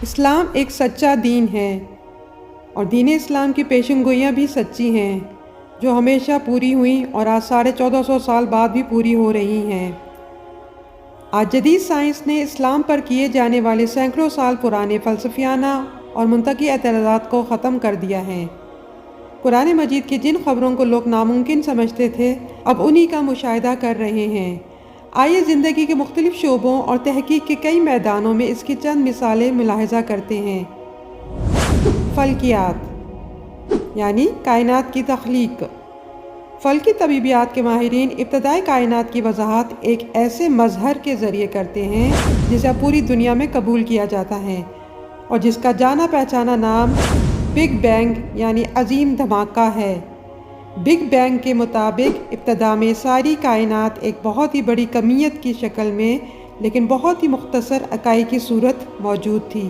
اسلام ایک سچا دین ہے اور دین اسلام کی پیشن گوئیاں بھی سچی ہیں جو ہمیشہ پوری ہوئیں اور آج 1450 سال بعد بھی پوری ہو رہی ہیں۔ آج جدید سائنس نے اسلام پر کیے جانے والے سینکڑوں سال پرانے فلسفیانہ اور منطقی اعتراضات کو ختم کر دیا ہے۔ قرآن مجید کی جن خبروں کو لوگ ناممکن سمجھتے تھے اب انہی کا مشاہدہ کر رہے ہیں۔ آئیے زندگی کے مختلف شعبوں اور تحقیق کے کئی میدانوں میں اس کی چند مثالیں ملاحظہ کرتے ہیں۔ فلکیات یعنی کائنات کی تخلیق۔ فلکی طبیعیات کے ماہرین ابتدائی کائنات کی وضاحت ایک ایسے مظہر کے ذریعے کرتے ہیں جسے اب پوری دنیا میں قبول کیا جاتا ہے اور جس کا جانا پہچانا نام بگ بینگ یعنی عظیم دھماکہ ہے۔ بگ بینگ کے مطابق ابتدا میں ساری کائنات ایک بہت ہی بڑی کمیت کی شکل میں لیکن بہت ہی مختصر اکائی کی صورت موجود تھی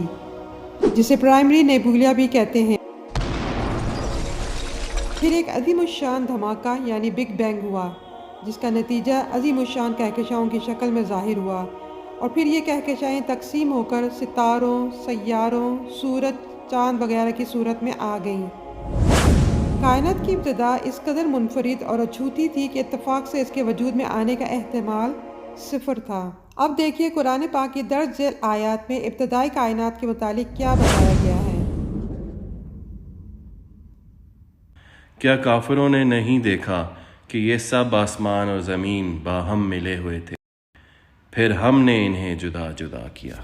جسے پرائمری نیبولا بھی کہتے ہیں۔ پھر ایک عظیم الشان دھماکہ یعنی بگ بینگ ہوا جس کا نتیجہ عظیم الشان کہکشاؤں کی شکل میں ظاہر ہوا اور پھر یہ کہکشائیں تقسیم ہو کر ستاروں، سیاروں، سورج، چاند وغیرہ کی صورت میں آ گئیں۔ کائنات کی ابتدا اس قدر منفرد اور اچھوتی تھی کہ اتفاق سے اس کے وجود میں آنے کا احتمال صفر تھا۔ اب دیکھیے قرآن پاک کی درج ذیل آیات میں ابتدائی کائنات کے متعلق کیا بتایا گیا ہے۔ کیا کافروں نے نہیں دیکھا کہ یہ سب آسمان اور زمین باہم ملے ہوئے تھے، پھر ہم نے انہیں جدا جدا کیا۔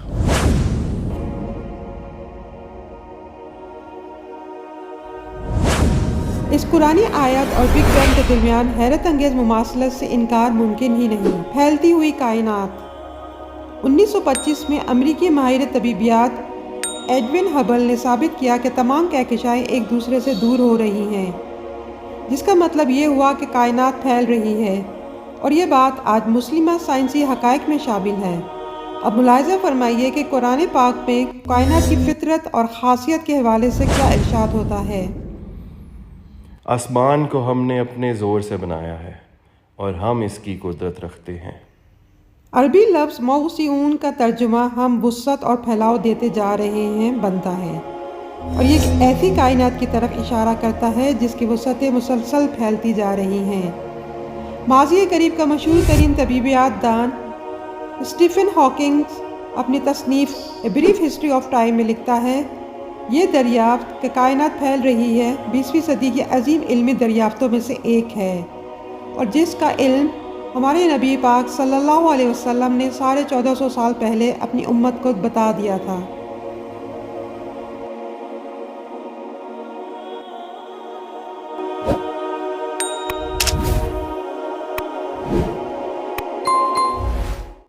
اس قرآنی آیت اور بگ بینگ کے درمیان حیرت انگیز مماثلت سے انکار ممکن ہی نہیں۔ پھیلتی ہوئی کائنات۔ 1925 میں امریکی ماہر طبیعیات ایڈون ہبل نے ثابت کیا کہ تمام کہکشائیں ایک دوسرے سے دور ہو رہی ہیں، جس کا مطلب یہ ہوا کہ کائنات پھیل رہی ہے، اور یہ بات آج مسلمہ سائنسی حقائق میں شامل ہے۔ اب ملاحظہ فرمائیے کہ قرآن پاک میں کائنات کی فطرت اور خاصیت کے حوالے سے کیا ارشاد ہوتا ہے۔ آسمان کو ہم نے اپنے زور سے بنایا ہے اور ہم اس کی قدرت رکھتے ہیں۔ عربی لفظ موسعون کا ترجمہ ہم وسعت اور پھیلاؤ دیتے جا رہے ہیں بنتا ہے، اور یہ ایک ایسی کائنات کی طرف اشارہ کرتا ہے جس کی وسعتیں مسلسل پھیلتی جا رہی ہیں۔ ماضی قریب کا مشہور ترین طبیعیات دان اسٹیفن ہاکنگ اپنی تصنیف a brief history of time میں لکھتا ہے، یہ دریافت کہ کائنات پھیل رہی ہے 20ویں صدی کی عظیم علمی دریافتوں میں سے ایک ہے، اور جس کا علم ہمارے نبی پاک صلی اللہ علیہ وسلم نے 1450 سال پہلے اپنی امت کو بتا دیا تھا۔